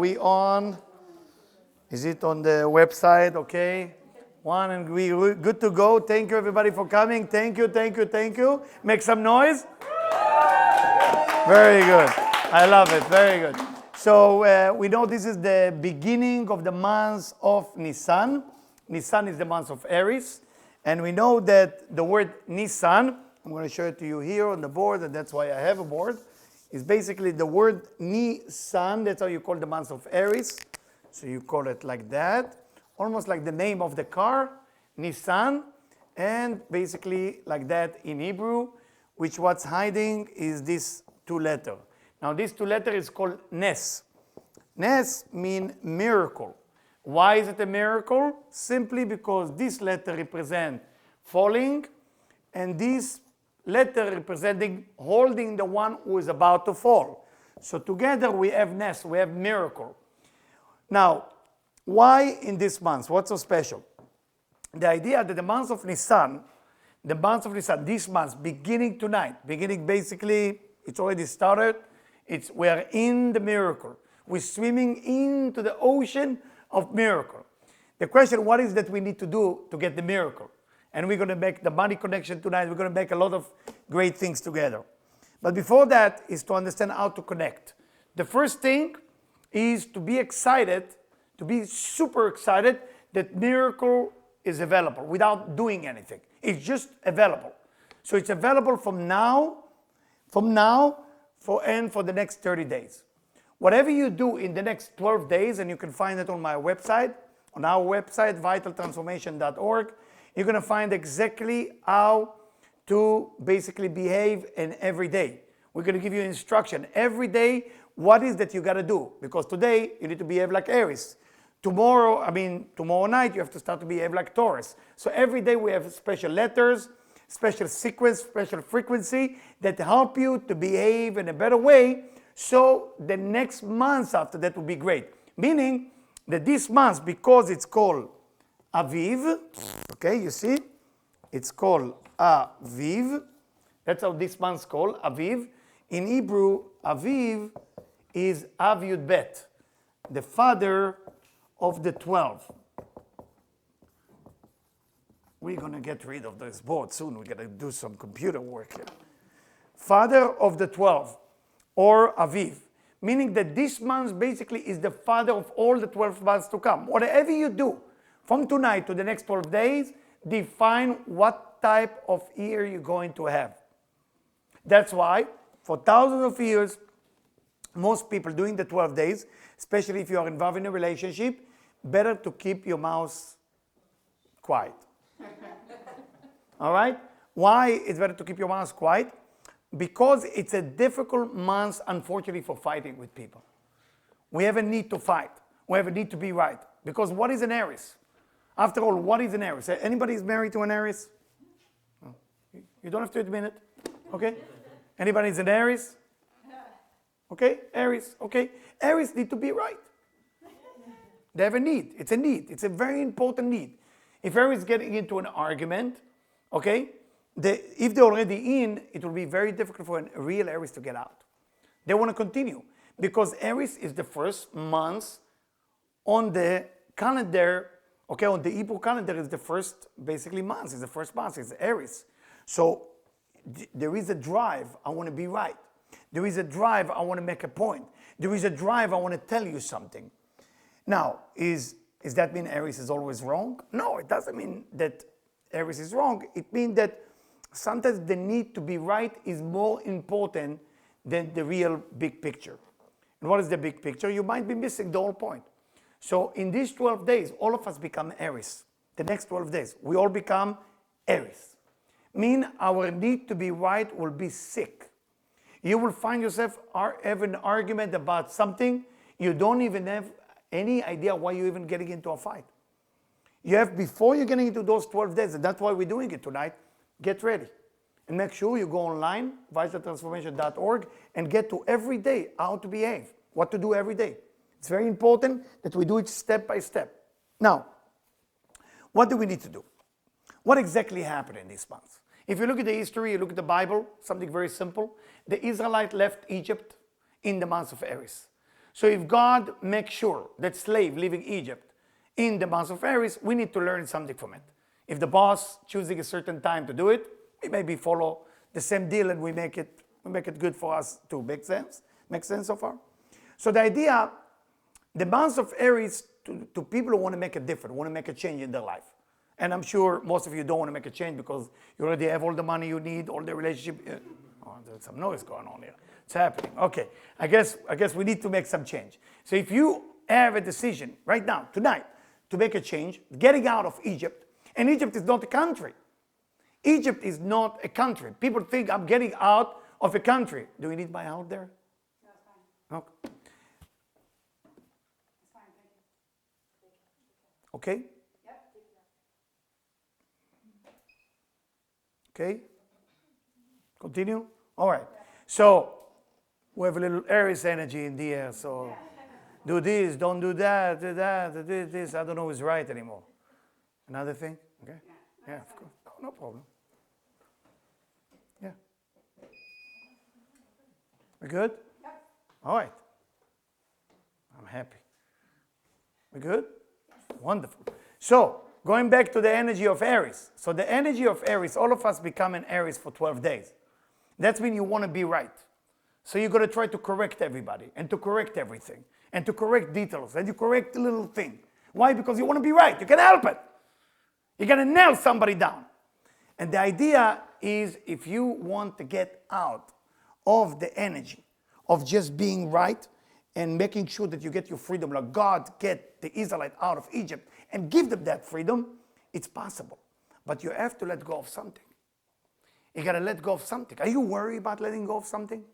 we on? Is it on the website? Okay. One, and we're good to go. Thank you, everybody, for coming. Thank you, thank you, thank you. Make some noise. Very good. I love it. Very good. So we know this is the beginning of the month of Nissan. Nissan is the month of Aries. And we know that the word Nissan, I'm going to show it to you here on the board, and that's why I have a board, is basically the word Nissan. That's how you call the month of Aries. So you call it like that, almost like the name of the car, Nissan, and basically like that in Hebrew, which what's hiding is this two letter. Now this two letter is called Nes. Nes means miracle. Why is it a miracle? Simply because this letter represents falling, and this letter representing holding the one who is about to fall. So together we have Nes, we have miracle. Now, why in this month? What's so special? The idea that the month of Nissan, this month, beginning tonight, beginning basically, it's already started. We are in the miracle. We're swimming into the ocean of miracle. The question, what is that we need to do to get the miracle? And we're going to make the money connection tonight. We're going to make a lot of great things together. But before that is to understand how to connect. The first thing is to be excited, to be super excited that miracle is available without doing anything. It's just available. So it's available from now for the next 30 days. Whatever you do in the next 12 days, and you can find it on my website, on our website, vitaltransformation.org, you're going to find exactly how to basically behave in every day. We're going to give you instruction every day. What is that you got to do? Because today you need to behave like Aries. Tomorrow night you have to start to behave like Taurus. So every day we have special letters, special sequence, special frequency that help you to behave in a better way. So the next month after that will be great. Meaning that this month, because it's called Aviv, okay, you see, it's called Aviv. That's how this month's called, Aviv. In Hebrew, Aviv is Av Yud Bet, the father of the 12. We're going to get rid of this board soon. We're going to do some computer work here. Father of the 12, or Aviv, meaning that this month basically is the father of all the 12 months to come. Whatever you do from tonight to the next 12 days, define what type of year you're going to have. That's why for thousands of years, most people doing the 12 days, especially if you are involved in a relationship, better to keep your mouth quiet. All right? Why it's better to keep your mouth quiet? Because it's a difficult month, unfortunately, for fighting with people. We have a need to fight. We have a need to be right. Because what is an Aries? After all, what is an Aries? Anybody is married to an Aries? No. You don't have to admit it. Okay? Anybody is an Aries? Okay? Aries. Okay? Aries need to be right. They have a need. It's a need. It's a very important need. If Aries is getting into an argument, okay, if they're already in, it will be very difficult for a real Aries to get out. They want to continue because Aries is the first month on the calendar, okay, on the Hebrew calendar is the first, basically, month. It's the first month. It's Aries. So there is a drive. I want to be right. There is a drive. I want to make a point. There is a drive. I want to tell you something. Now, is that mean Aries is always wrong? No, it doesn't mean that Aries is wrong. It means that sometimes the need to be right is more important than the real big picture. And what is the big picture? You might be missing the whole point. So in these 12 days, all of us become Aries. The next 12 days, we all become Aries. Mean our need to be right will be sick. You will find yourself have an argument about something you don't even have any idea why you're even getting into a fight. You have, before you're getting into those 12 days, and that's why we're doing it tonight, get ready. And make sure you go online, vitaltransformation.org, and get to every day how to behave, what to do every day. It's very important that we do it step by step. Now, what do we need to do? What exactly happened in this month? If you look at the history, you look at the Bible, something very simple. The Israelites left Egypt in the month of Aries. So if God makes sure that slave leaving Egypt in the month of Aries, we need to learn something from it. If the boss choosing a certain time to do it, we maybe follow the same deal and we make it good for us to make sense. Make sense so far? So the idea, the month of Aries to people who want to make a difference, want to make a change in their life. And I'm sure most of you don't want to make a change because you already have all the money you need, all the relationship. Oh, there's some noise going on here. It's happening. Okay, I guess we need to make some change. So if you have a decision right now, tonight, to make a change, getting out of Egypt, and Egypt is not a country. Egypt is not a country. People think I'm getting out of a country. Do we need my help there? No, it's fine. Okay. It's fine, thank you. Okay? Yep. Okay? Continue? All right. So, we have a little Aries energy in the air, so do this, don't do that, do that, do this. I don't know who's right anymore. Another thing? Okay? Yeah, of course. No problem. Yeah. We good? Yep. All right. I'm happy. We good? Wonderful. So, going back to the energy of Aries. So the energy of Aries, all of us become an Aries for 12 days. That means you want to be right. So you're going to try to correct everybody and to correct everything and to correct details and you correct the little thing. Why? Because you want to be right. You can help it. You're going to nail somebody down. And the idea is if you want to get out of the energy of just being right and making sure that you get your freedom, like God get the Israelite out of Egypt and give them that freedom, it's possible. But you have to let go of something. You got to let go of something. Are you worried about letting go of something?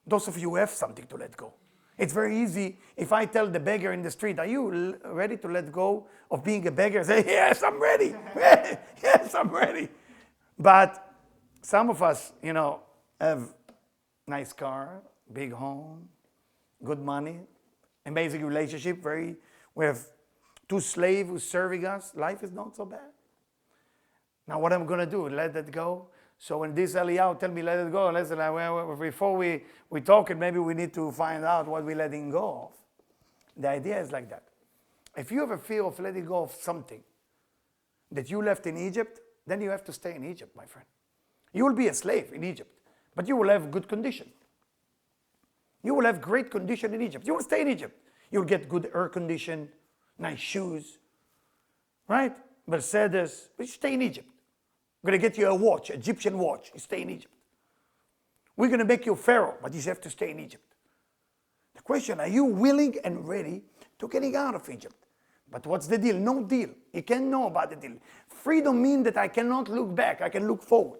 Those of you who have something to let go. It's very easy if I tell the beggar in the street, are you ready to let go of being a beggar? Say, yes, I'm ready. Yes, I'm ready. But some of us, have nice car, big home, good money, amazing relationship. We have 2 slaves who's serving us. Life is not so bad. Now what I'm going to do, let that go. So when this Eliyahu tell me let it go, listen, before we talk, maybe we need to find out what we're letting go of. The idea is like that. If you have a fear of letting go of something that you left in Egypt, then you have to stay in Egypt, my friend. You will be a slave in Egypt, but you will have good condition. You will have great condition in Egypt. You will stay in Egypt. You'll get good air condition, nice shoes, right? Mercedes, but you stay in Egypt. We're going to get you a watch, Egyptian watch. You stay in Egypt. We're going to make you Pharaoh, but you have to stay in Egypt. The question, are you willing and ready to getting out of Egypt? But what's the deal? No deal. You can't know about the deal. Freedom means that I cannot look back. I can look forward.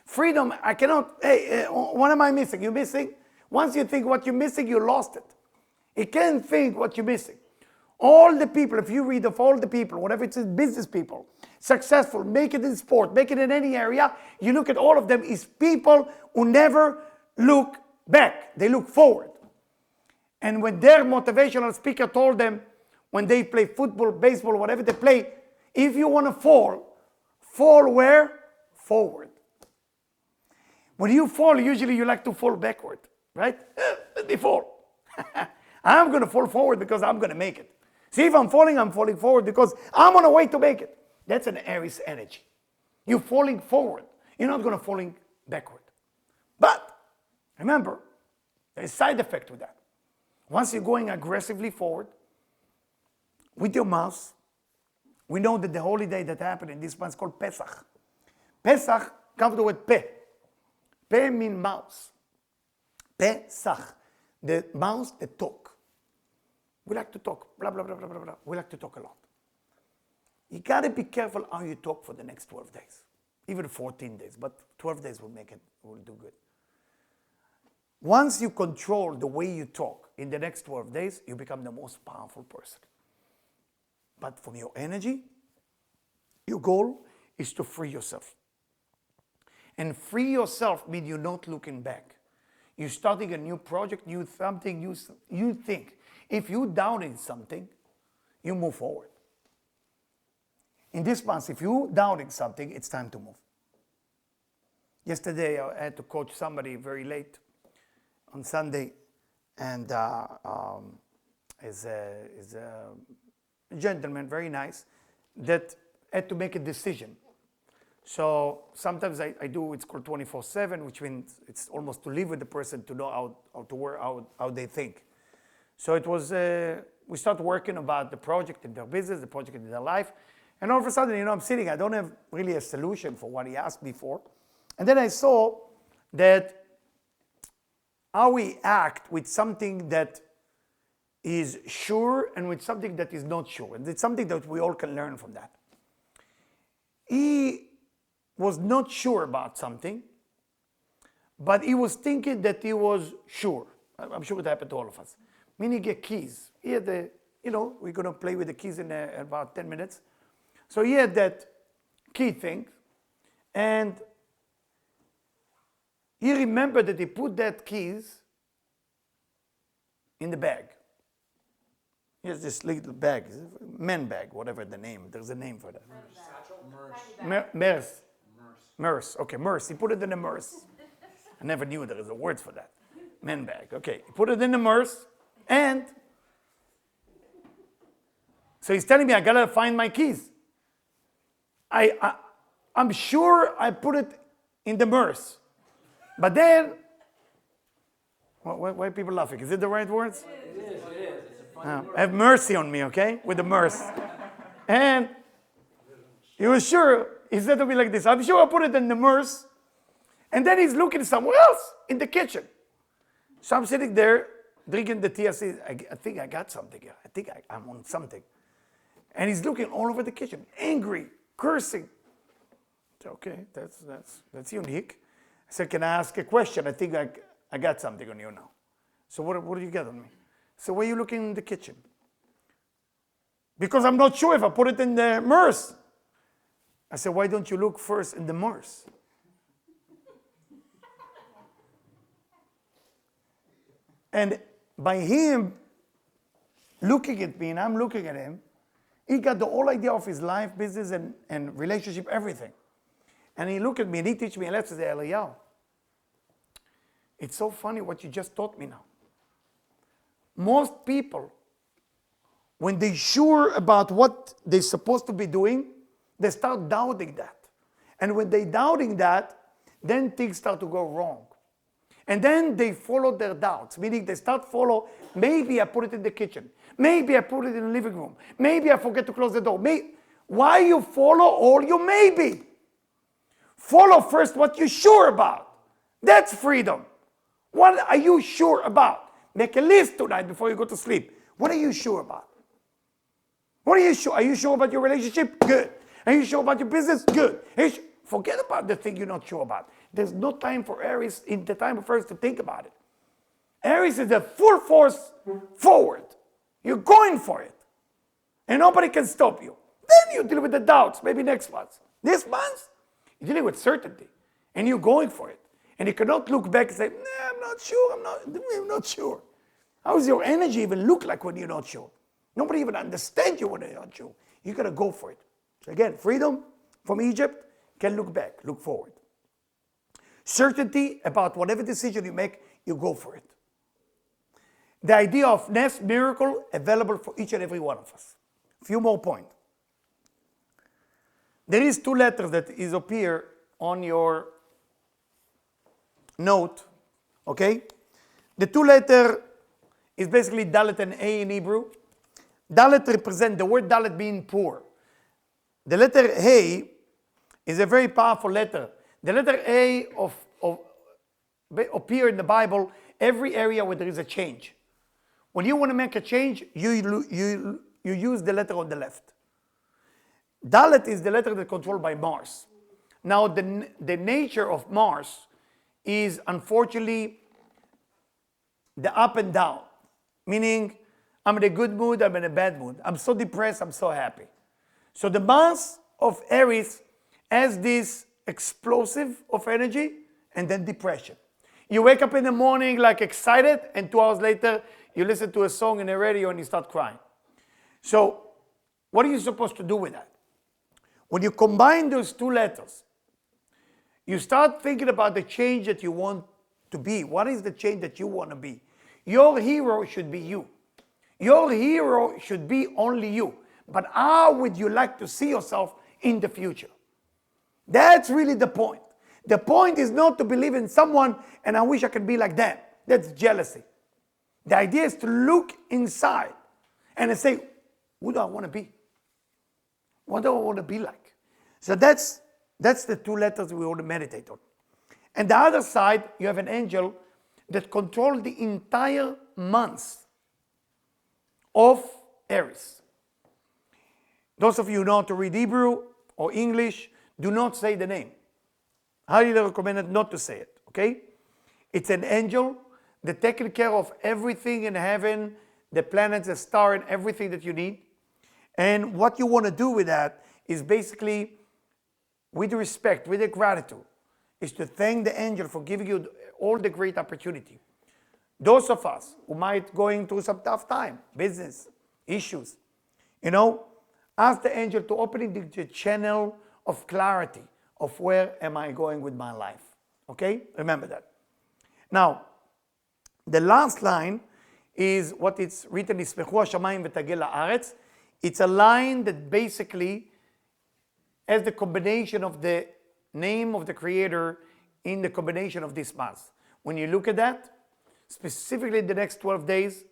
Freedom, I cannot, what am I missing? You're missing? Once you think what you're missing, you lost it. You can't think what you're missing. All the people, if you read of all the people, whatever it's business people, successful, make it in sport, make it in any area, you look at all of them is people who never look back. They look forward. And when their motivational speaker told them, when they play football, baseball, whatever they play, if you want to fall where? Forward. When you fall, usually you like to fall backward, right? Let me fall. I'm going to fall forward because I'm going to make it. See, if I'm falling forward because I'm on a way to make it. That's an Aries energy. You're falling forward. You're not going to falling backward. But remember, there's a side effect to that. Once you're going aggressively forward with your mouth, we know that the holiday that happened in this month is called Pesach. Pesach comes from the word pe. Pe means mouse. Pesach, the mouse that talk. We like to talk, blah, blah, blah, blah, blah, blah. We like to talk a lot. You got to be careful how you talk for the next 12 days. Even 14 days, but 12 days will do good. Once you control the way you talk in the next 12 days, you become the most powerful person. But from your energy, your goal is to free yourself. And free yourself means you're not looking back. You're starting a new project, new something, you think. If you doubting something, you move forward. In this month, if you doubting something, it's time to move. Yesterday, I had to coach somebody very late on Sunday, and is a gentleman, very nice, that had to make a decision. So sometimes I do, it's called 24/7, which means it's almost to live with the person to know how they think. So it was, we start working about the project in their business, the project in their life. And all of a sudden, I'm sitting, I don't have really a solution for what he asked me for. And then I saw that how we act with something that is sure and with something that is not sure. And it's something that we all can learn from that. He was not sure about something, but he was thinking that he was sure. I'm sure it happened to all of us. Meaning he get keys. He had the, we're going to play with the keys in about 10 minutes. So he had that key thing, and he remembered that he put that keys in the bag. He has this little bag, man bag, whatever the name. There's a name for that. Merce. Okay, merce. He put it in the merce. I never knew there was a word for that. Man bag. Okay, he put it in the merce, and so he's telling me I gotta find my keys. I'm sure I put it in the merce, but then why are people laughing? Is it the right words? It is. It's a funny word. Have mercy on me, okay, with the merce. And he was sure. He said to me like this, I'm sure I put it in the merce. And then he's looking somewhere else in the kitchen. So I'm sitting there drinking the tea. I say, I think I got something here. I think I'm on something. And he's looking all over the kitchen, angry, cursing. So, okay, that's unique. I said, can I ask a question? I think I got something on you now. So what do you get on me? So why are you looking in the kitchen? Because I'm not sure if I put it in the merce. I said, why don't you look first in the merce? And by him looking at me and I'm looking at him, he got the whole idea of his life, business, and relationship, everything. And he looked at me and he teach me a lesson. Say, Eliyahu, it's so funny what you just taught me now. Most people, when they're sure about what they're supposed to be doing, they start doubting that. And when they're doubting that, then things start to go wrong. And then they follow their doubts, meaning they start follow, maybe I put it in the kitchen. Maybe I put it in the living room. Maybe I forget to close the door. Why you follow all your maybe? Follow first what you're sure about. That's freedom. What are you sure about? Make a list tonight before you go to sleep. What are you sure about? What are you sure? Are you sure about your relationship? Good. Are you sure about your business? Good. Forget about the thing you're not sure about. There's no time for Aries in the time of Aries to think about it. Aries is a full force forward. You're going for it. And nobody can stop you. Then you deal with the doubts, maybe next month. This month, you're dealing with certainty. And you're going for it. And you cannot look back and say, nah, I'm not sure, I'm not sure. How does your energy even look like when you're not sure? Nobody even understands you when you're not sure. You got to go for it. So again, freedom from Egypt, can look back, look forward. Certainty about whatever decision you make, you go for it. The idea of nest miracle available for each and every one of us. A few more points. There is 2 letters that is appear on your note, okay? The 2 letter is basically Dalet and A in Hebrew. Dalet represent the word Dalet being poor. The letter A is a very powerful letter. The letter A appear in the Bible every area where there is a change. When you want to make a change, you use the letter on the left. Dalet is the letter that's controlled by Mars. Now, the nature of Mars is unfortunately the up and down, meaning I'm in a good mood, I'm in a bad mood. I'm so depressed, I'm so happy. So the month of Aries has this explosive of energy and then depression. You wake up in the morning like excited, and 2 hours later you listen to a song in the radio and you start crying. So what are you supposed to do with that? When you combine those 2 letters, you start thinking about the change that you want to be. What is the change that you want to be? Your hero should be you. Your hero should be only you. But how would you like to see yourself in the future? That's really the point. The point is not to believe in someone and I wish I could be like them. That's jealousy. The idea is to look inside and to say, who do I want to be? What do I want to be like? So that's the two letters we want to meditate on. And the other side, you have an angel that controls the entire month of Aries. Those of you who know how to read Hebrew or English, do not say the name. Highly recommended not to say it, okay? It's an angel that taking care of everything in heaven, the planets, the star, and everything that you need. And what you want to do with that is basically, with respect, with the gratitude, is to thank the angel for giving you all the great opportunity. Those of us who might going through some tough time, business, issues, ask the angel to open the channel of clarity of where am I going with my life. Okay? Remember that. Now, the last line is what it's written, ישמחו השמיים ותגל הארץ. It's a line that basically has the combination of the name of the Creator in the combination of this month. When you look at that, specifically the next 12 days,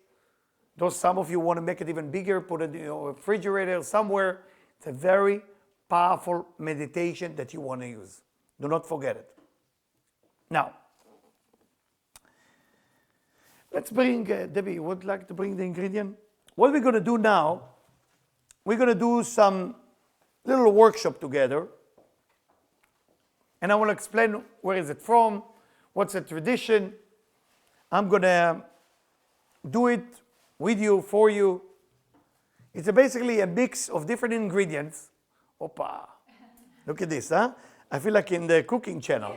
though some of you want to make it even bigger, put it in your refrigerator somewhere, it's a very powerful meditation that you want to use. Do not forget it. Now, let's bring, Debbie, you would like to bring the ingredient? What we're going to do now, we're going to do some little workshop together. And I want to explain where is it from, what's the tradition. I'm going to do it with you, for you. It's basically a mix of different ingredients. Opa, look at this, huh? I feel like in the cooking channel.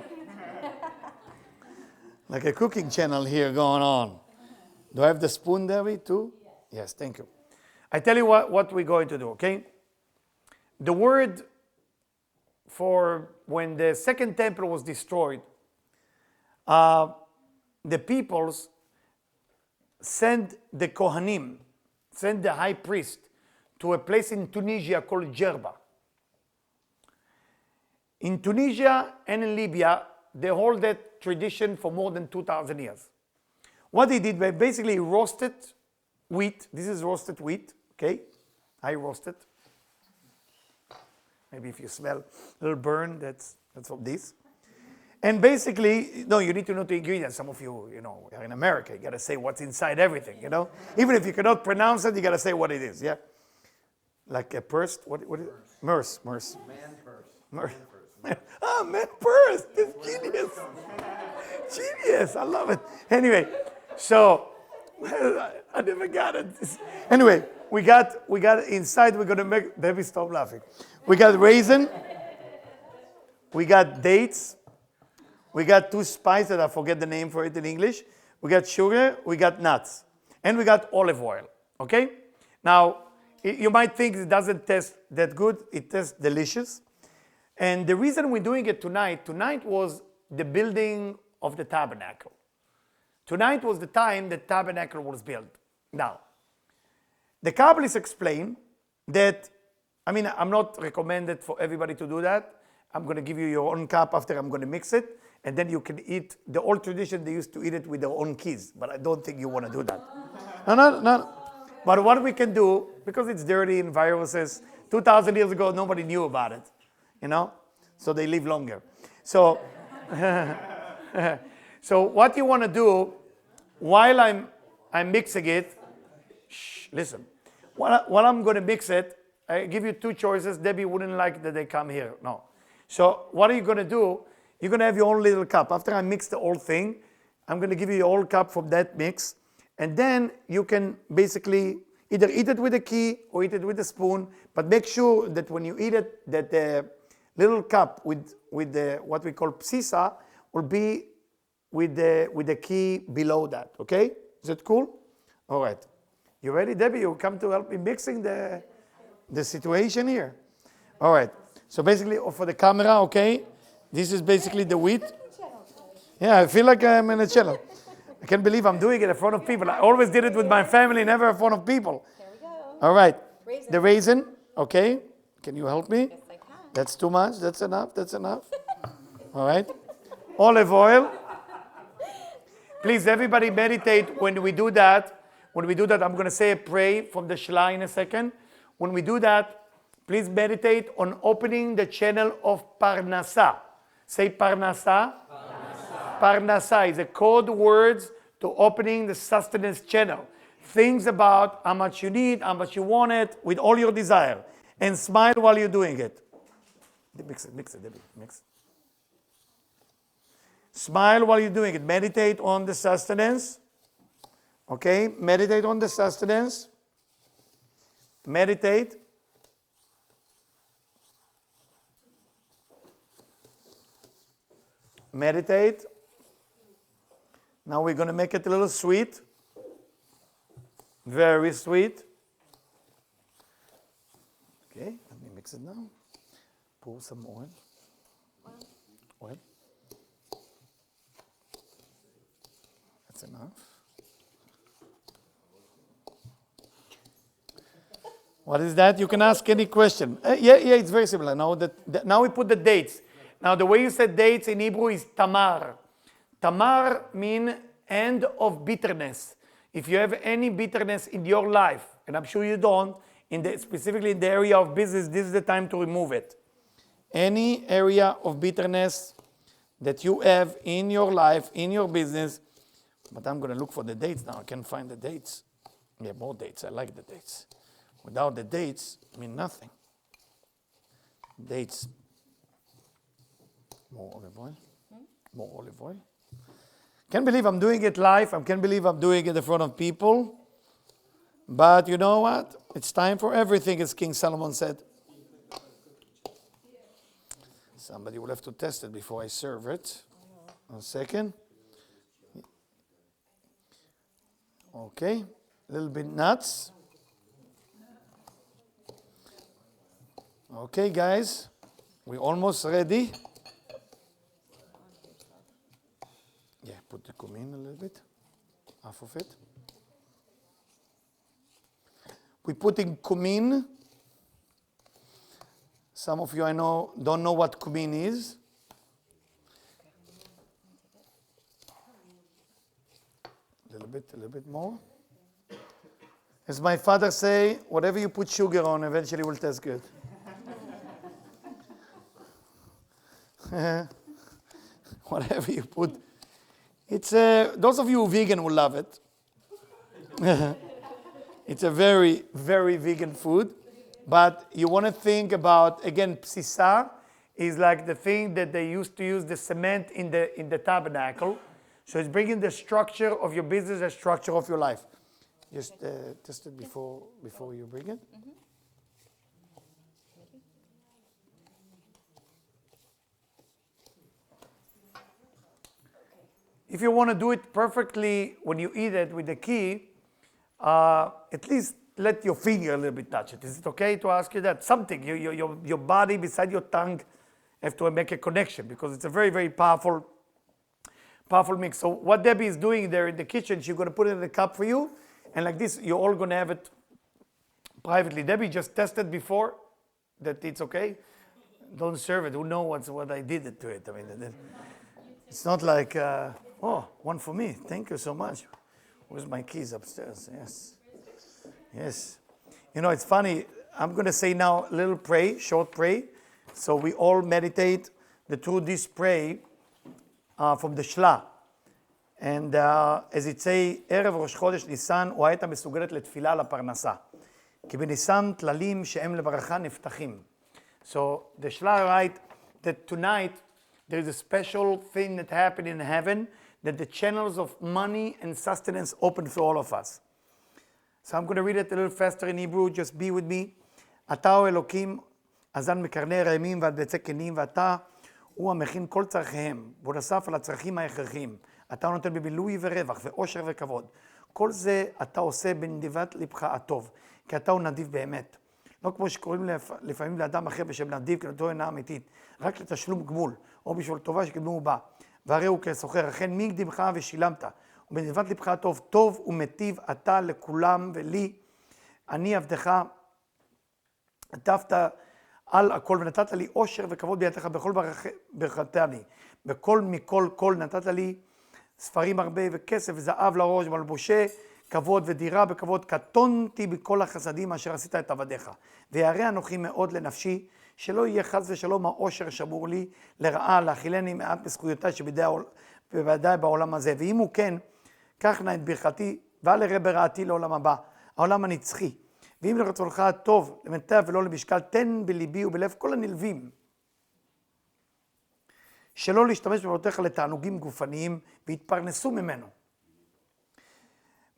Like a cooking channel here going on. Do I have the spoon, Debbie, too? Yes, thank you. I tell you what we're going to do, okay? The word for when the second temple was destroyed, the peoples sent the Kohanim, sent the high priest to a place in Tunisia called Jerba. In Tunisia and in Libya, they hold that tradition for more than 2,000 years. What they did, they basically roasted wheat. This is roasted wheat, okay? I roasted. Maybe if you smell a little burn, that's of this. And basically, no, you need to know the ingredients. Some of you, are in America. You got to say what's inside everything, Even if you cannot pronounce it, you got to say what it is, yeah? Like a purse, what is it? Merce. Man purse. Merce. Man purse. It's genius. Genius. I love it. Anyway, so I never got it. Anyway, we got inside. We're gonna make. Debbie, stop laughing. We got raisin. We got dates. We got 2 spices that I forget the name for it in English. We got sugar. We got nuts, and we got olive oil. Okay. Now you might think it doesn't taste that good. It tastes delicious. And the reason we're doing it tonight was the building of the tabernacle. Tonight was the time the tabernacle was built. Now, the Kabbalists explain that, I'm not recommended for everybody to do that. I'm going to give you your own cup after I'm going to mix it, and then you can eat. The old tradition, they used to eat it with their own keys, but I don't think you want to do that. No. But what we can do, because it's dirty and viruses, 2,000 years ago, nobody knew about it. So they live longer. So, so what you want to do, while I'm mixing it, listen. While I'm going to mix it, I give you 2 choices. Debbie wouldn't like that they come here. No. So what are you going to do? You're going to have your own little cup. After I mix the whole thing, I'm going to give you your whole cup from that mix. And then you can basically either eat it with a key or eat it with a spoon. But make sure that when you eat it, that the little cup with the what we call psisa will be with the key below that. Okay? Is that cool? All right. You ready, Debbie? You come to help me mixing the situation here. All right. So basically, for the camera, okay? This is basically the wheat. Yeah, I feel like I'm in a cello. I can't believe I'm doing it in front of people. I always did it with my family, never in front of people. There we go. All right. Raisin. The raisin, okay. Can you help me? Yes, I can. That's too much. That's enough. That's enough. All right. Olive oil. Please, everybody meditate when we do that. When we do that, I'm going to say a prayer from the Shla in a second. When we do that, please meditate on opening the channel of Parnasa. Say Parnasa. Parnasa. Parnasa is a code words to opening the sustenance channel. Things about how much you need, how much you want it, with all your desire. And smile while you're doing it. Mix it, Debbie, mix it. Smile while you're doing it. Meditate on the sustenance. Okay, meditate on the sustenance. Meditate. Meditate. Now we're going to make it a little sweet. Very sweet. Okay, let me mix it now. Pour some oil. Oil. That's enough. What is that? You can ask any question. Yeah, it's very similar. Now we put the dates. Now the way you said dates in Hebrew is tamar. Tamar means end of bitterness. If you have any bitterness in your life, and I'm sure you don't, specifically in the area of business, this is the time to remove it. Any area of bitterness that you have in your life, in your business, but I'm going to look for the dates now. I can't find the dates. Yeah, more dates. I like the dates. Without the dates, I mean nothing. Dates. More olive oil. More olive oil. Can't believe I'm doing it live. I can't believe I'm doing it in front of people. But you know what? It's time for everything, as King Solomon said. Somebody will have to test it before I serve it. 1 second. Okay. A little bit nuts. Okay, guys. We're almost ready. Yeah, put the cumin a little bit. Half of it. We're putting cumin. Some of you I know don't know what cumin is. A little bit more. As my father say, whatever you put sugar on eventually will taste good. Whatever you put. It's those of you who are vegan will love it. It's a very, very vegan food. But you want to think about, again, psisa is like the thing that they used to use the cement in the tabernacle. So it's bringing the structure of your business, the structure of your life. Just test it before you bring it. Mm-hmm. If you want to do it perfectly when you eat it with the key, at least let your finger a little bit touch it. Is it okay to ask you that? Something, your body beside your tongue have to make a connection because it's a very, very powerful mix. So what Debbie is doing there in the kitchen, she's going to put it in a cup for you. And like this, you're all going to have it privately. Debbie just tested before that it's okay. Don't serve it. Who knows what I did to it? I mean, it's not like, one for me. Thank you so much. Where's my keys upstairs? Yes. You know, it's funny. I'm going to say now a little pray, short pray. So we all meditate through this pray from the Shla. And as it say, ערב ראש חודש ניסן, הוא הייתה מסוגלת לתפילה לפרנסה. כי בניסן תללים שהם לברכה נפתחים. So the Shla write that tonight there is a special thing that happened in heaven, that the channels of money and sustenance open for all of us. So I'm going to read it a little faster in Hebrew, just be with me. אתה הוא אלוקים, אזן מקרני רעמים ועד בצק כנים, ואתה הוא המכין כל צרכיהם, והוא נוסף על הצרכים ההכרחיים. אתה נותן במילוי ורווח ואושר וכבוד. כל זה אתה עושה בנדיבת לבך הטוב, כי אתה הוא נדיב באמת. לא כמו שקוראים לפעמים לאדם אחר בשם נדיב, כי נתו אינה אמיתית, רק לתשלום גמול, או בשביל טובה שקיבלו בה. והרי הוא כסוחר, אכן מי קדימך ושילמת, ובנדבת לבך הטוב, טוב ומיטיב אתה לכולם ולי, אני עבדך, עטפת על הכל ונתת לי עושר וכבוד בידך בכל ברכתני, בכל מכל כל נתת לי ספרים הרבה וכסף וזהב לראש מלבושי כבוד ודירה בכבוד, קטונתי בכל החסדים אשר עשית את עבדיך, וירא אנוכי מאוד לנפשי, שלא יהיה חס ושלום העושר שמור לי לרעה, להכילני מעט בזכויותיי שבוודאי בעולם הזה, ואם הוא כן, קח נא את ברכתי ואל ירא ברעתי לעולם הבא, העולם הנצחי, ואם לרצונך הטוב למיטב ולא למשקל, תן בליבי ובלב כל הנלווים, שלא להשתמש בבעותיך לתענוגים גופניים והתפרנסו ממנו.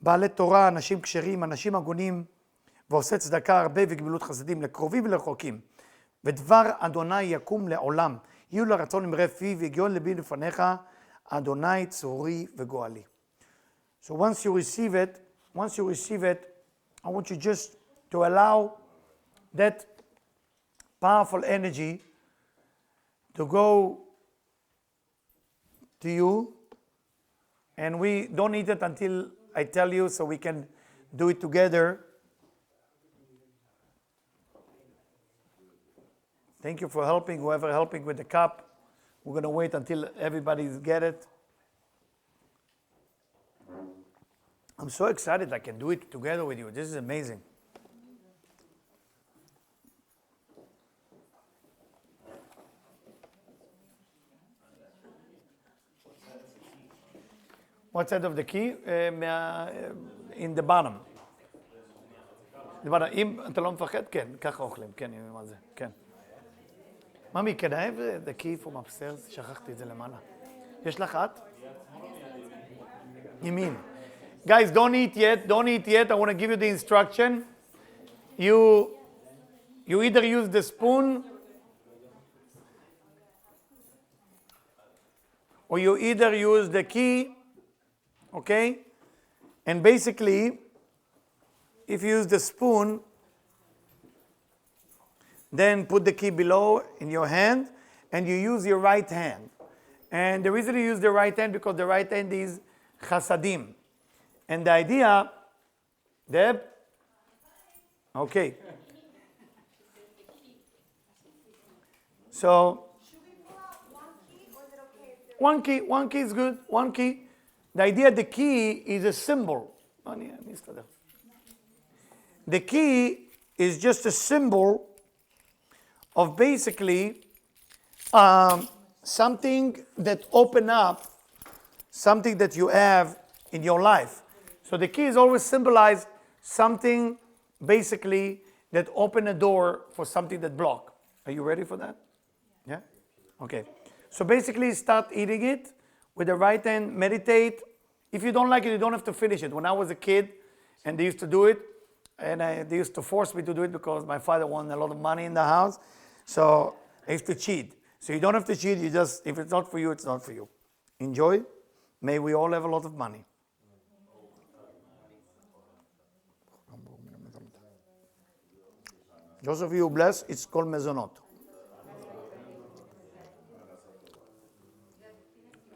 בעלי תורה, אנשים כשרים, אנשים הגונים, ועושה צדקה הרבה וגמילות חסדים לקרובים ולרחוקים. ודבר אדוני יקום לעולם, יהיו לרצון אמרי פיו והגיון לבי לפניך, אדוני צורי וגואלי. So once you receive it, I want you just to allow that powerful energy to go to you, and we don't need it until I tell you, so we can do it together. Thank you for helping, whoever helping with the cup. We're going to wait until everybody get it. I'm so excited I can do it together with you. This is amazing. What side of the key? In the bottom. אם אתה לא מפחד, כן, ככה אוכלים, כן, מה זה, כן. ממי, can I have the key from upstairs? שכחתי את זה למעלה. יש לך את? ימין. Guys, don't eat yet. I want to give you the instruction. You either use the spoon or you either use the key, okay? And basically, if you use the spoon, then put the key below in your hand and you use your right hand. And the reason you use the right hand because the right hand is chasadim. And the idea, Deb? Okay. So, Should we pull out one key or is it okay if there one key is good, one key. The idea, the key is a symbol. The key is just a symbol of basically something that open up, something that you have in your life. So the key is always symbolized something basically that open a door for something that block. Are you ready for that? Yeah? Okay. So basically start eating it with the right hand, meditate. If you don't like it, you don't have to finish it. When I was a kid and they used to do it, and they used to force me to do it because my father wanted a lot of money in the house. So I used to cheat. So you don't have to cheat, you just, if it's not for you, it's not for you. Enjoy. May we all have a lot of money. Those of you who bless, it's called mezonot.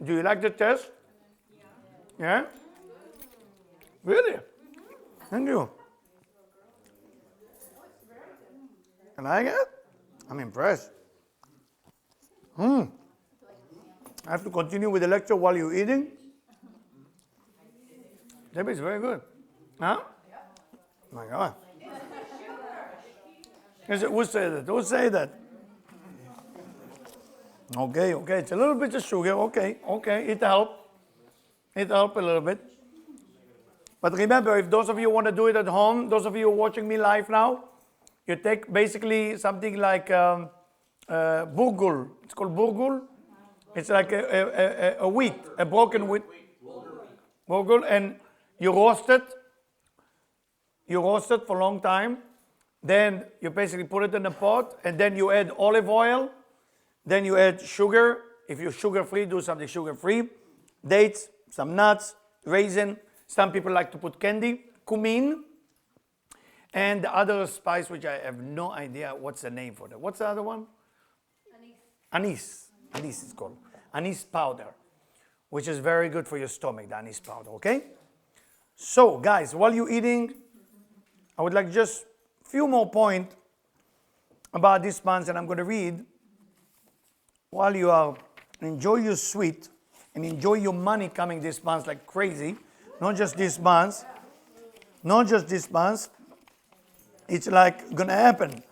Do you like the test? Yeah? Really? Thank you. You like it? I'm impressed. I have to continue with the lecture while you're eating. Debbie is very good. Huh? My God. Who say that? Who say that? Okay. It's a little bit of sugar. Okay. It helps. It helps a little bit. But remember, if those of you want to do it at home, those of you watching me live now, you take basically something like burgul. It's called burgul. It's like a wheat, a broken wheat. Burgul, and you roast it. You roast it for a long time. Then you basically put it in a pot, and then you add olive oil. Then you add sugar. If you're sugar-free, do something sugar-free. Dates, some nuts, raisin. Some people like to put candy, cumin. And the other spice, which I have no idea what's the name for that. What's the other one? Anise. Anise is called. Anise powder. which is very good for your stomach, the anise powder, okay? So, guys, while you're eating, I would like just a few more points about this month, and I'm going to read while you are enjoy your sweet and enjoy your money coming this month like crazy. Not just this month. Not just this month. It's like going to happen.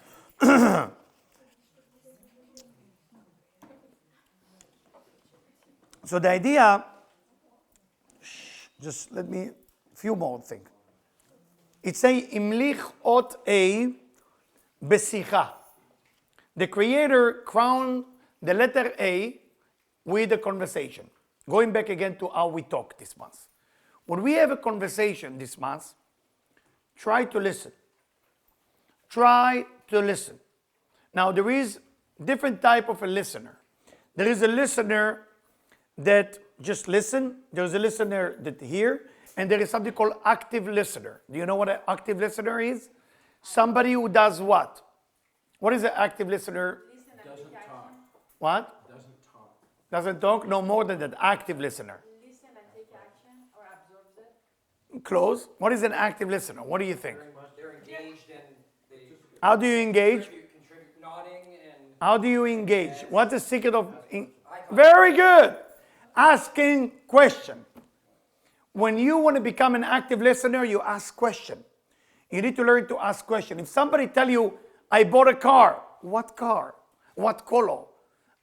So the idea, just let me, few more things. It says, Imlich ot a besicha. The Creator crowned the letter A with a conversation. Going back again to how we talk this month. When we have a conversation this month, try to listen. Try to listen. Now there is different type of a listener. There is a listener that just listen. There's a listener that hear. And there is something called active listener. Do you know what an active listener is? Somebody who does what? What is an active listener? Doesn't talk. What? Doesn't talk. Doesn't talk? No more than that. Active listener. Listen and take action or absorbs it. Close. What is an active listener? What do you think? Very much. They're engaged and they How do you engage? contribute nodding and How do you engage? What's the secret of... Very good. Asking question. When you want to become an active listener, you ask question. You need to learn to ask question. If somebody tell you, I bought a car. What car? What color?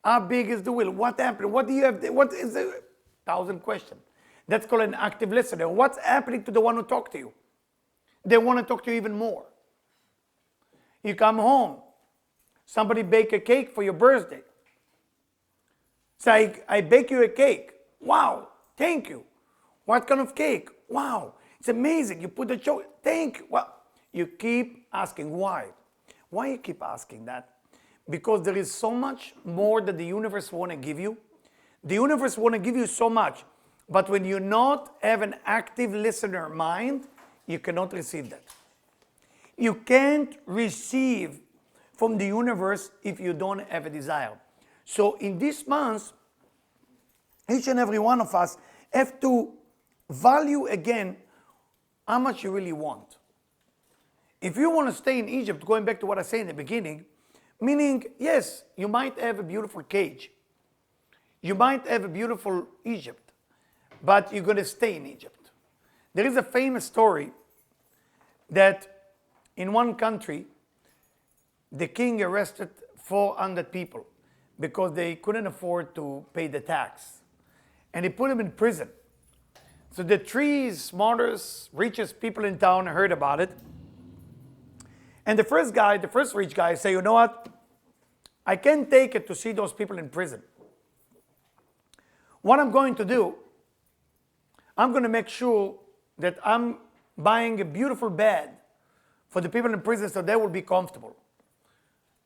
How big is the wheel? What happened? What do you have? What is the 1,000 questions? That's called an active listener. What's happening to the one who talked to you? They want to talk to you even more. You come home. Somebody bake a cake for your birthday. Say, I bake you a cake. Wow, thank you. What kind of cake? Wow, it's amazing. You put the chocolate. Thank you. Well, you keep asking why. Why you keep asking that? Because there is so much more that the universe want to give you. The universe want to give you so much. But when you not have an active listener mind, you cannot receive that. You can't receive from the universe if you don't have a desire. So in this month, each and every one of us have to value again how much you really want. If you want to stay in Egypt, going back to what I said in the beginning, meaning, yes, you might have a beautiful cage. You might have a beautiful Egypt, but you're going to stay in Egypt. There is a famous story that in one country, the king arrested 400 people because they couldn't afford to pay the tax. And he put them in prison. So the three smartest, richest people in town heard about it. And the first rich guy said, you know what? I can't take it to see those people in prison. What I'm going to do, I'm going to make sure that I'm buying a beautiful bed for the people in prison so they will be comfortable.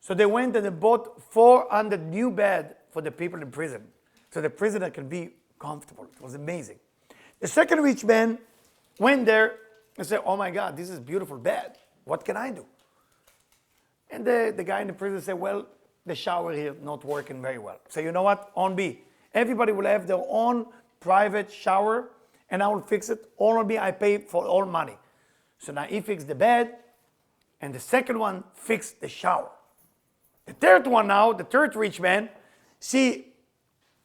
So they went and they bought 400 new beds for the people in prison so the prisoner can be comfortable. It was amazing. The second rich man went there and said, oh my God, this is a beautiful bed. What can I do? And the guy in the prison said, well, the shower here not working very well. So you know what? On me. Everybody will have their own private shower and I will fix it. All on me, I pay for all money. So now he fixed the bed and the second one fixed the shower. The third one now, the third rich man, see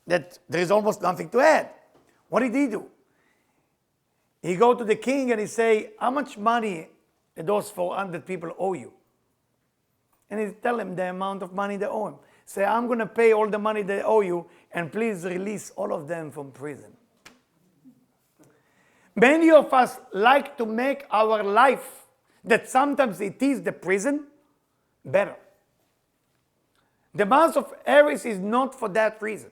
that there is almost nothing to add. What did he do? He go to the king and he say, how much money those 400 people owe you? And he tell him the amount of money they owe him. Say, I'm going to pay all the money they owe you and please release all of them from prison. Many of us like to make our life, that sometimes it is the prison, better. The month of Aries is not for that reason.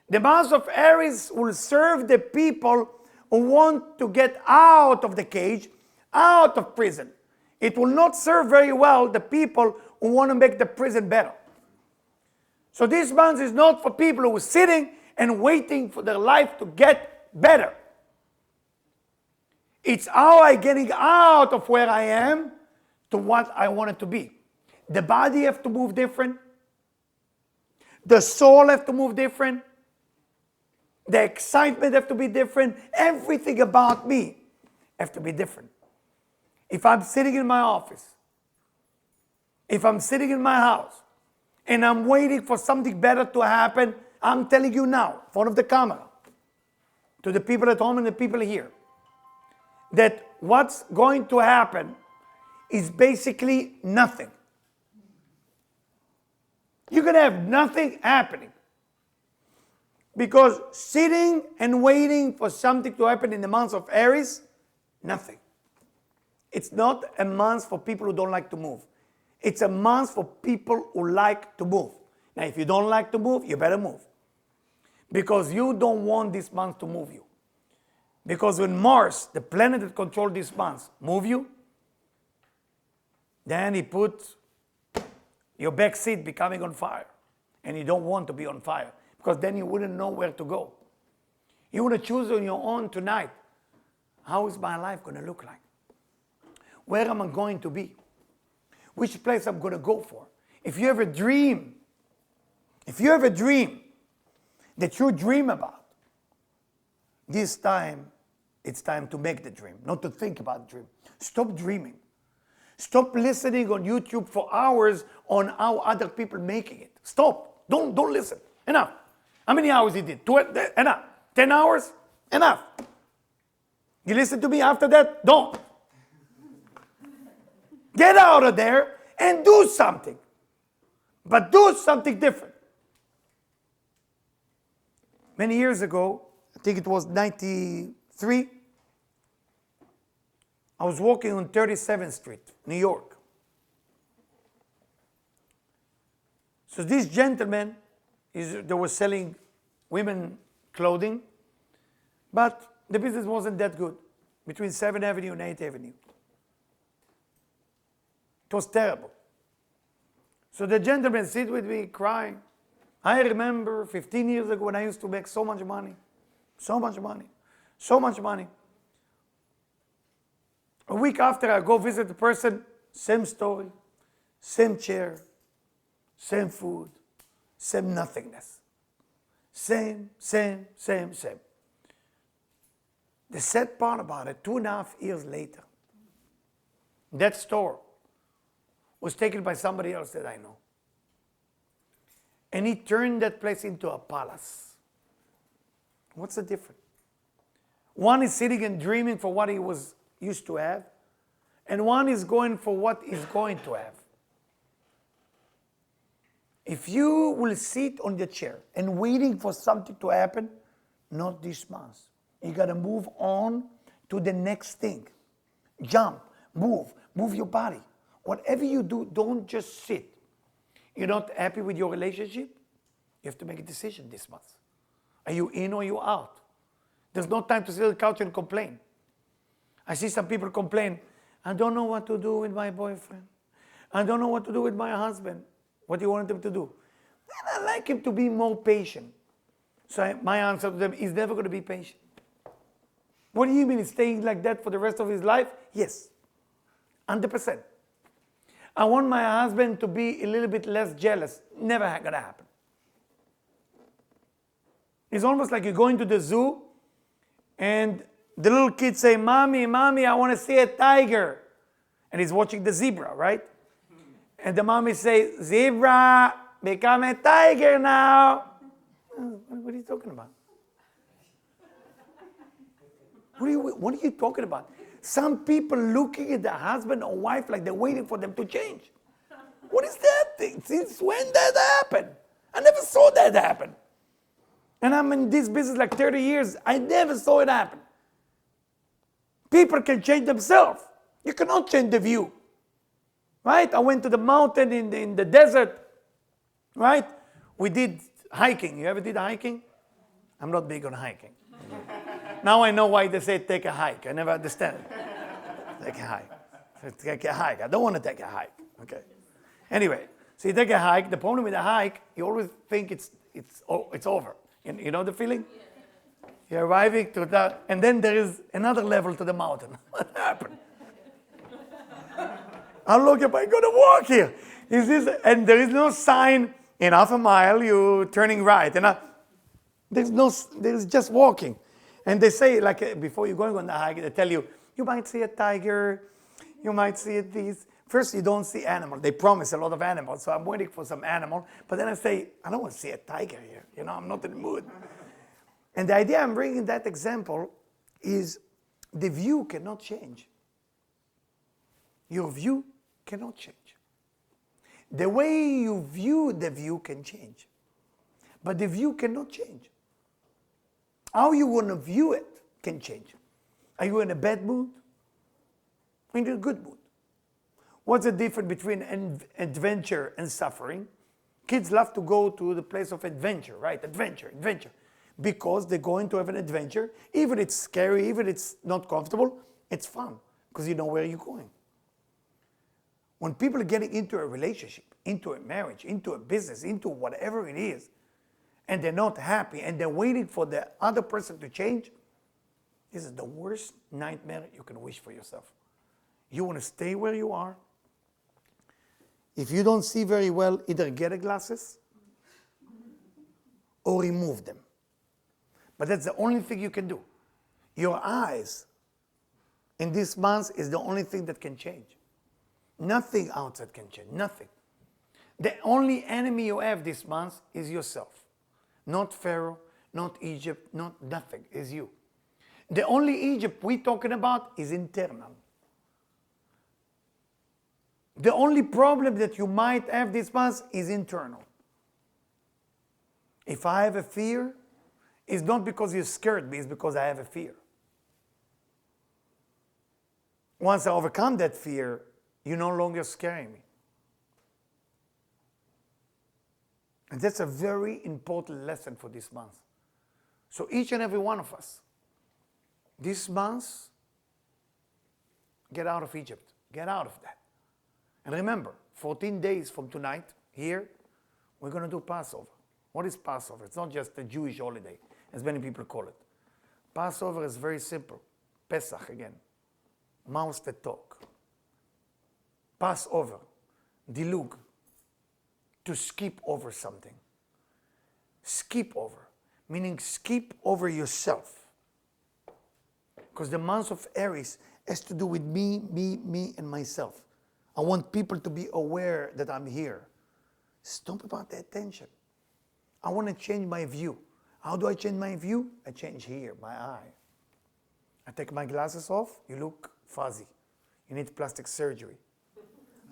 The month of Aries will serve the people who want to get out of the cage, out of prison. It will not serve very well the people who want to make the prison better. So this month is not for people who are sitting and waiting for their life to get better. It's how I'm getting out of where I am to what I want it to be. The body have to move different. The soul have to move different. The excitement have to be different. Everything about me have to be different. If I'm sitting in my office, if I'm sitting in my house, and I'm waiting for something better to happen, I'm telling you now, in front of the camera, to the people at home and the people here, that what's going to happen is basically nothing. You're going to have nothing happening. Because sitting and waiting for something to happen in the month of Aries, nothing. It's not a month for people who don't like to move. It's a month for people who like to move. Now, if you don't like to move, you better move. Because you don't want this month to move you. Because when Mars, the planet that controls this month, move you, then he puts your back seat becoming on fire. And you don't want to be on fire. Because then you wouldn't know where to go. You want to choose on your own tonight. How is my life going to look like? Where am I going to be? Which place I'm going to go for? If you have a dream, that you dream about, this time, it's time to make the dream, not to think about the dream. Stop dreaming. Stop listening on YouTube for hours on how other people making it. Stop. Don't listen. Enough. How many hours you did? 12, enough. 10 hours? Enough. You listen to me after that? Don't. Get out of there and do something. But do something different. Many years ago, I think it was 93, I was walking on 37th Street, New York. So this gentleman, they were selling women clothing, but the business wasn't that good between 7th Avenue and 8th Avenue. It was terrible. So the gentleman sit with me crying. I remember 15 years ago when I used to make so much money. A week after I go visit the person, same story, same chair, same food, same nothingness. Same. The sad part about it, 2.5 years later, that store was taken by somebody else that I know. And he turned that place into a palace. What's the difference? One is sitting and dreaming for what he was used to have, and one is going for what he's going to have. If you will sit on the chair and waiting for something to happen, not this month. You got to move on to the next thing. Jump, move your body. Whatever you do, don't just sit. You're not happy with your relationship? You have to make a decision this month. Are you in or you out? There's no time to sit on the couch and complain. I see some people complain, I don't know what to do with my boyfriend. I don't know what to do with my husband. What do you want them to do? And I like him to be more patient. So my answer to them, he's never going to be patient. What do you mean he's staying like that for the rest of his life? Yes, 100%. I want my husband to be a little bit less jealous. Never going to happen. It's almost like you're going to the zoo and the little kids say, Mommy, I want to see a tiger. And he's watching the zebra, right? And the mommy says, Zebra, become a tiger now. What are you talking about? What are you talking about? Some people looking at their husband or wife like they're waiting for them to change. What is that thing? Since when that happened? I never saw that happen. And I'm in this business like 30 years. I never saw it happen. People can change themselves. You cannot change the view. Right? I went to the mountain in the desert. Right? We did hiking. You ever did hiking? I'm not big on hiking. Now I know why they say take a hike. I never understand. Take a hike. Take a hike. I don't want to take a hike. Okay. Anyway, so you take a hike. The problem with a hike, you always think it's over. You know the feeling? You're arriving to that, and then there is another level to the mountain. What happened? How long am I going to walk here? And there is no sign in half a mile, you're turning right. There's just walking. And they say, like, before you're going on the hike, they tell you, you might see a tiger, you might see this. First, you don't see animal. They promise a lot of animals, so I'm waiting for some animal. But then I say, I don't want to see a tiger here. I'm not in the mood. And the idea I'm bringing that example is the view cannot change. Your view cannot change. The way you view the view can change. But the view cannot change. How you want to view it can change. Are you in a bad mood? Or in a good mood? What's the difference between adventure and suffering? Kids love to go to the place of adventure, right? Adventure. Because they're going to have an adventure. Even it's scary, even it's not comfortable, it's fun. Because you know where you're going. When people are getting into a relationship, into a marriage, into a business, into whatever it is, and they're not happy, and they're waiting for the other person to change, this is the worst nightmare you can wish for yourself. You want to stay where you are. If you don't see very well, either get glasses or remove them. But that's the only thing you can do. Your eyes in this month is the only thing that can change. Nothing outside can change, nothing. The only enemy you have this month is yourself. Not Pharaoh, not Egypt, not nothing, is you. The only Egypt we're talking about is internal. The only problem that you might have this month is internal. If I have a fear, it's not because you're scared me, it's because I have a fear. Once I overcome that fear, you're no longer scaring me. And that's a very important lesson for this month. So each and every one of us, this month, get out of Egypt. Get out of that. And remember, 14 days from tonight, here, we're going to do Passover. What is Passover? It's not just a Jewish holiday, as many people call it. Passover is very simple. Pesach again. Mouths that talk. Passover. Dilug. To skip over something. Skip over. Meaning skip over yourself. Because the month of Aries has to do with me, and myself. I want people to be aware that I'm here. Stop about the attention. I want to change my view. How do I change my view? I change here, my eye. I take my glasses off, you look fuzzy. You need plastic surgery.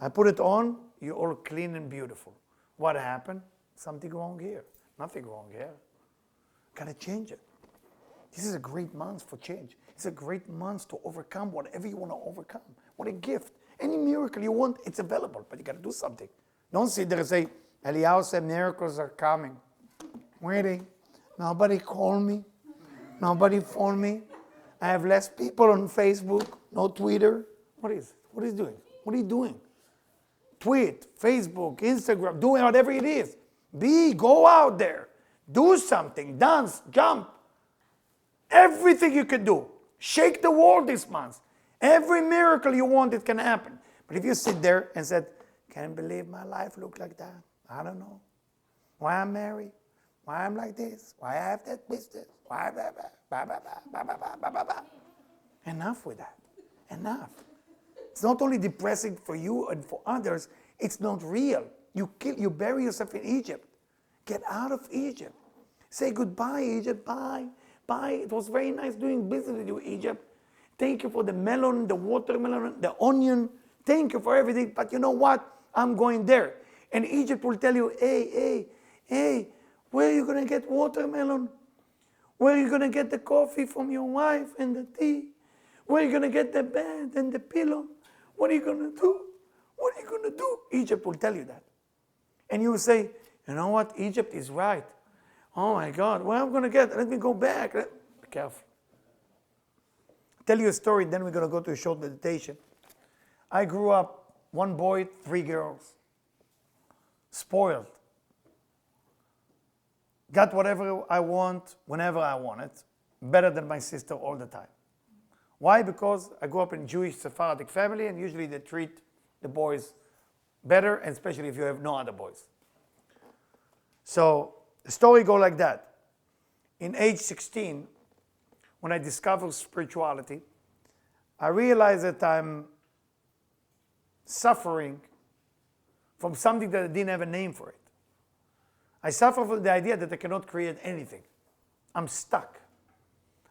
I put it on, you're all clean and beautiful. What happened? Something wrong here. Nothing wrong here. Gotta change it. This is a great month for change. It's a great month to overcome whatever you want to overcome. What a gift. Any miracle you want, it's available, but you got to do something. Don't sit there and say, Eliyahu said miracles are coming. Waiting. Nobody called me. Nobody phoned me. I have less people on Facebook, no Twitter. What is it? What is it doing? What are you doing? Tweet, Facebook, Instagram, doing whatever it is. Go out there. Do something. Dance, jump. Everything you can do. Shake the world this month. Every miracle you want, it can happen. But if you sit there and said, can't believe my life look like that. I don't know. Why I'm married. Why I'm like this. Why I have that business. Why blah, blah, blah, blah, blah, blah, blah, blah, blah, blah. Enough with that. Enough. It's not only depressing for you and for others, it's not real. You bury yourself in Egypt. Get out of Egypt. Say goodbye, Egypt. Bye. Bye. It was very nice doing business with you, Egypt. Thank you for the melon, the watermelon, the onion. Thank you for everything. But you know what? I'm going there. And Egypt will tell you, hey, where are you going to get watermelon? Where are you going to get the coffee from your wife and the tea? Where are you going to get the bed and the pillow? What are you going to do? What are you going to do? Egypt will tell you that. And you will say, you know what? Egypt is right. Oh my God, where am I going to get? Let me go back. Be careful. I'll tell you a story, then we're going to go to a short meditation. I grew up, 1 boy, 3 girls. Spoiled. Got whatever I want, whenever I want it. Better than my sister all the time. Why? Because I grew up in Jewish Sephardic family, and usually they treat the boys better, and especially if you have no other boys. So the story goes like that. in age 16, when I discovered spirituality, I realized that I'm suffering from something that I didn't have a name for it. I suffer from the idea that I cannot create anything. I'm stuck.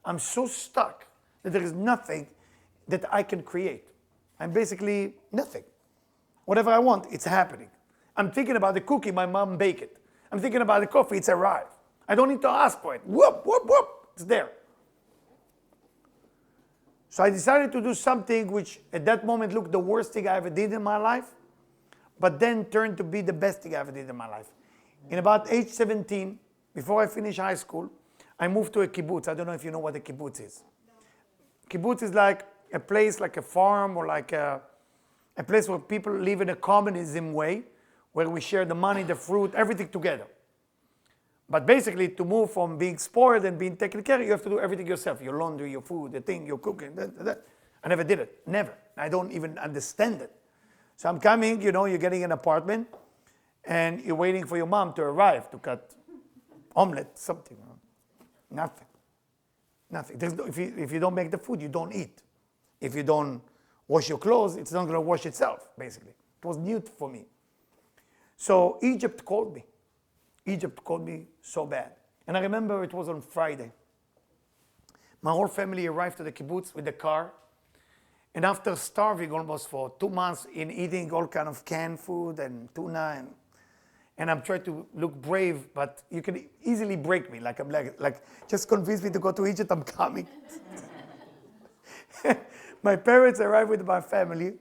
I'm so stuck that there is nothing that I can create. I'm basically nothing. Whatever I want, it's happening. I'm thinking about the cookie, my mom baked it. I'm thinking about the coffee, it's arrived. I don't need to ask for it. Whoop, whoop, whoop, it's there. So I decided to do something which at that moment looked the worst thing I ever did in my life, but then turned to be the best thing I ever did in my life. In about age 17, before I finished high school, I moved to a kibbutz. I don't know if you know what a kibbutz is. Kibbutz is like a place, like a farm, or like a place where people live in a communism way, where we share the money, the fruit, everything together. But basically, to move from being spoiled and being taken care of, you have to do everything yourself. Your laundry, your food, the thing, your cooking. I never did it. Never. I don't even understand it. So I'm coming, you're getting an apartment, and you're waiting for your mom to arrive to cut omelet, something. Nothing. Nothing. If you don't make the food, you don't eat. If you don't wash your clothes, it's not going to wash itself, basically. It was new for me. So Egypt called me. Egypt called me so bad. And I remember it was on Friday. My whole family arrived to the kibbutz with the car. And after starving almost for 2 months in eating all kind of canned food and tuna, and I'm trying to look brave, but you can easily break me. Like just convince me to go to Egypt, I'm coming. My parents arrived with my family.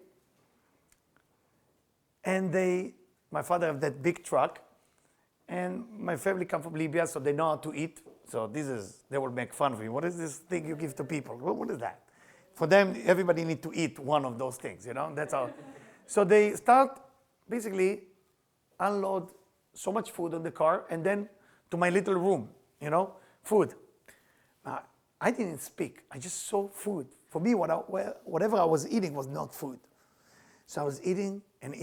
And my father had that big truck. And my family come from Libya, so they know how to eat. So they will make fun of me. What is this thing you give to people? What is that? For them, everybody needs to eat one of those things, That's all. So they start basically unload so much food on the car, and then to my little room, food. I didn't speak. I just saw food. For me, whatever I was eating was not food. So I was eating, and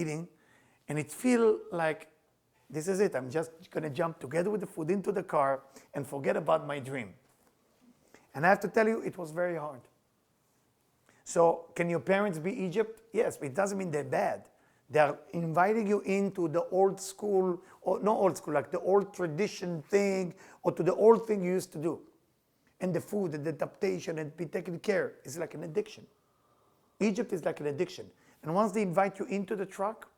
it felt like, this is it. I'm just going to jump together with the food into the car and forget about my dream. And I have to tell you, it was very hard. So can your parents be Egypt? Yes, but it doesn't mean they're bad. They're inviting you into the old school, or not old school, like the old tradition thing, or to the old thing you used to do. And the food and the adaptation and be taken care is like an addiction. Egypt is like an addiction. And once they invite you into the truck,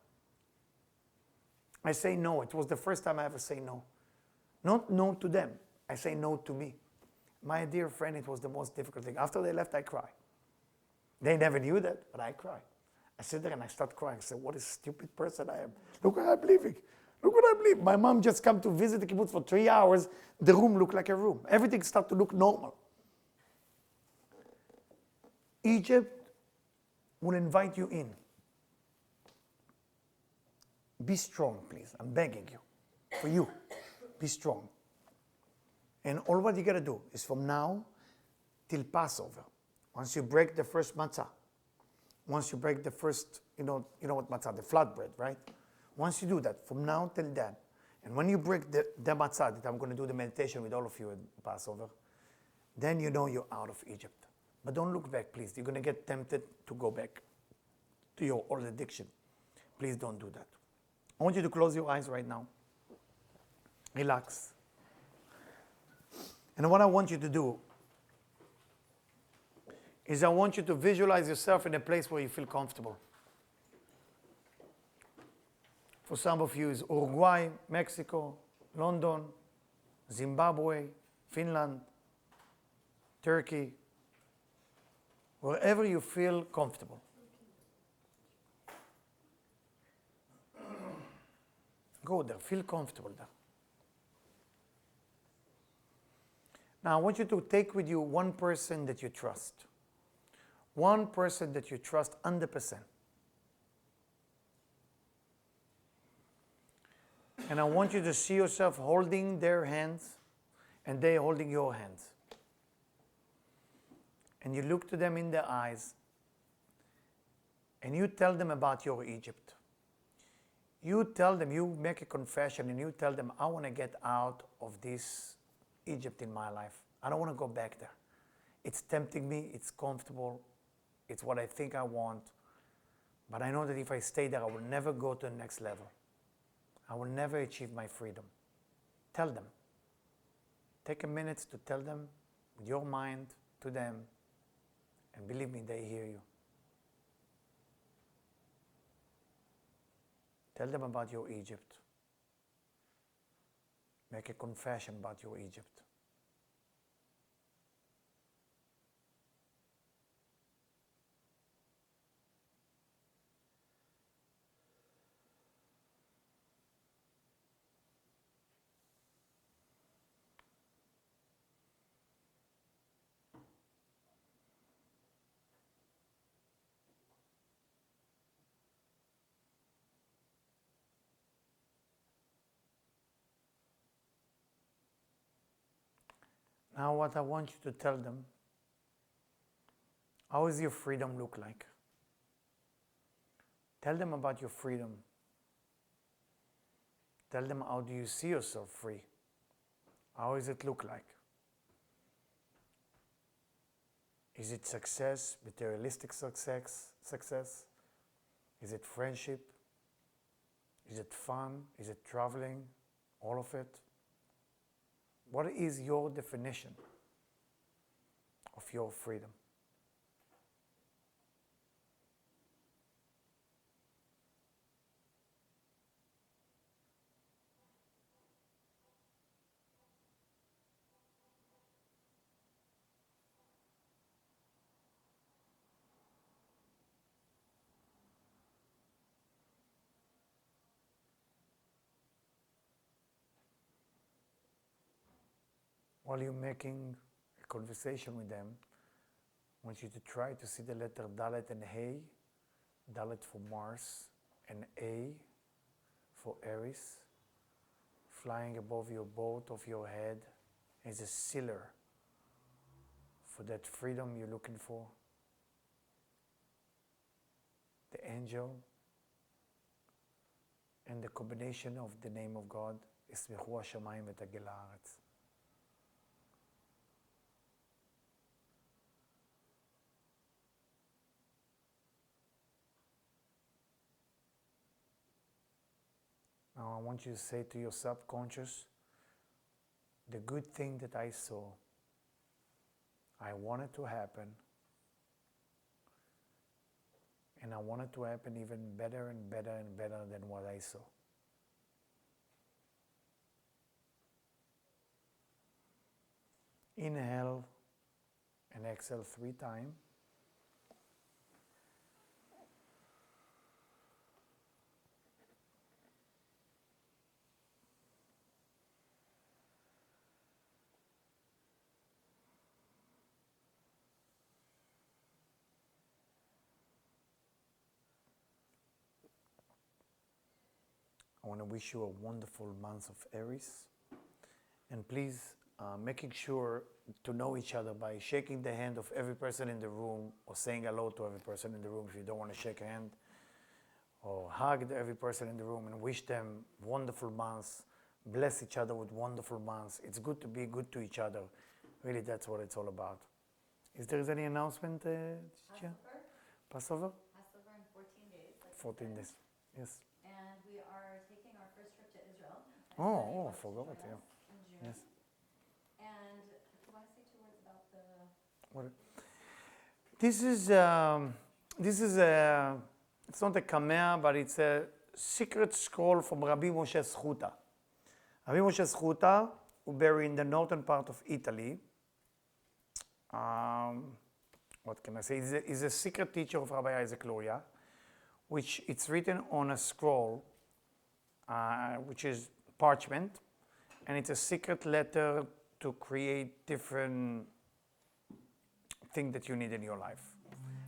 I say no. It was the first time I ever say no. Not no to them. I say no to me. My dear friend, it was the most difficult thing. After they left, I cried. They never knew that, but I cried. I sit there and I start crying. I said, what a stupid person I am. Look what I'm living. Look what I'm living. My mom just come to visit the kibbutz for 3 hours. The room looked like a room. Everything started to look normal. Egypt will invite you in. Be strong, please. I'm begging you. For you, be strong. And all what you got to do is from now till Passover, once you break the first matzah, once you break the first, you know what matzah, the flatbread, right? Once you do that, from now till then, and when you break the matzah, that I'm going to do the meditation with all of you at Passover, then you know you're out of Egypt. But don't look back, please. You're going to get tempted to go back to your old addiction. Please don't do that. I want you to close your eyes right now. Relax. And what I want you to do is I want you to visualize yourself in a place where you feel comfortable. For some of you, it's Uruguay, Mexico, London, Zimbabwe, Finland, Turkey, wherever you feel comfortable. Go there, feel comfortable there. Now, I want you to take with you one person that you trust. One person that you trust 100%. And I want you to see yourself holding their hands and they holding your hands. And you look to them in the eyes and you tell them about your Egypt. You tell them, you make a confession and you tell them, I want to get out of this Egypt in my life. I don't want to go back there. It's tempting me, it's comfortable, it's what I think I want. But I know that if I stay there, I will never go to the next level. I will never achieve my freedom. Tell them. Take a minute to tell them with your mind to them, and believe me, they hear you. Tell them about your Egypt. Make a confession about your Egypt. Now what I want you to tell them, how does your freedom look like? Tell them about your freedom. Tell them how do you see yourself free? How does it look like? Is it success, materialistic success? Is it friendship? Is it fun? Is it traveling? All of it? What is your definition of your freedom? While you're making a conversation with them, I want you to try to see the letter Dalet and Hey. Dalet for Mars and A for Aries, flying above your boat of your head as a sealer for that freedom you're looking for. The angel and the combination of the name of God, ישמחו השמיים ותגל הארץ. Now I want you to say to your subconscious, the good thing that I saw, I want it to happen, and I want it to happen even better and better and better than what I saw. Inhale and exhale 3 times. I want to wish you a wonderful month of Aries. And please, making sure to know each other by shaking the hand of every person in the room, or saying hello to every person in the room if you don't want to shake a hand, or hug every person in the room and wish them wonderful months. Bless each other with wonderful months. It's good to be good to each other. Really, that's what it's all about. Is there any announcement, Jian? Passover? Passover in 14 days. Like 14 days, yes. And we are taking our first trip to Israel. Oh, I forgot, yeah. In June. Yes. And do you want to say 2 words about the... What? This is it's not a kamea, but it's a secret scroll from Rabbi Moshe Schuta. Rabbi Moshe Schuta, who buried in the northern part of Italy. What can I say? He's a secret teacher of Rabbi Isaac Luria, which it's written on a scroll, which is parchment, and it's a secret letter to create different things that you need in your life.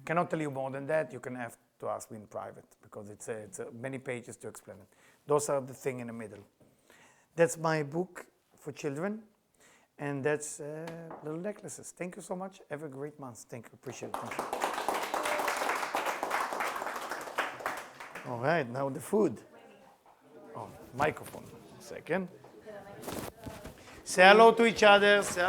Cannot tell you more than that. You can have to ask me in private, because it's many pages to explain it. Those are the thing in the middle. That's my book for children, and that's little necklaces. Thank you so much. Have a great month. Thank you. Appreciate it. Thank you. All right, now the food. Oh, microphone. Second. Say hello to each other. Say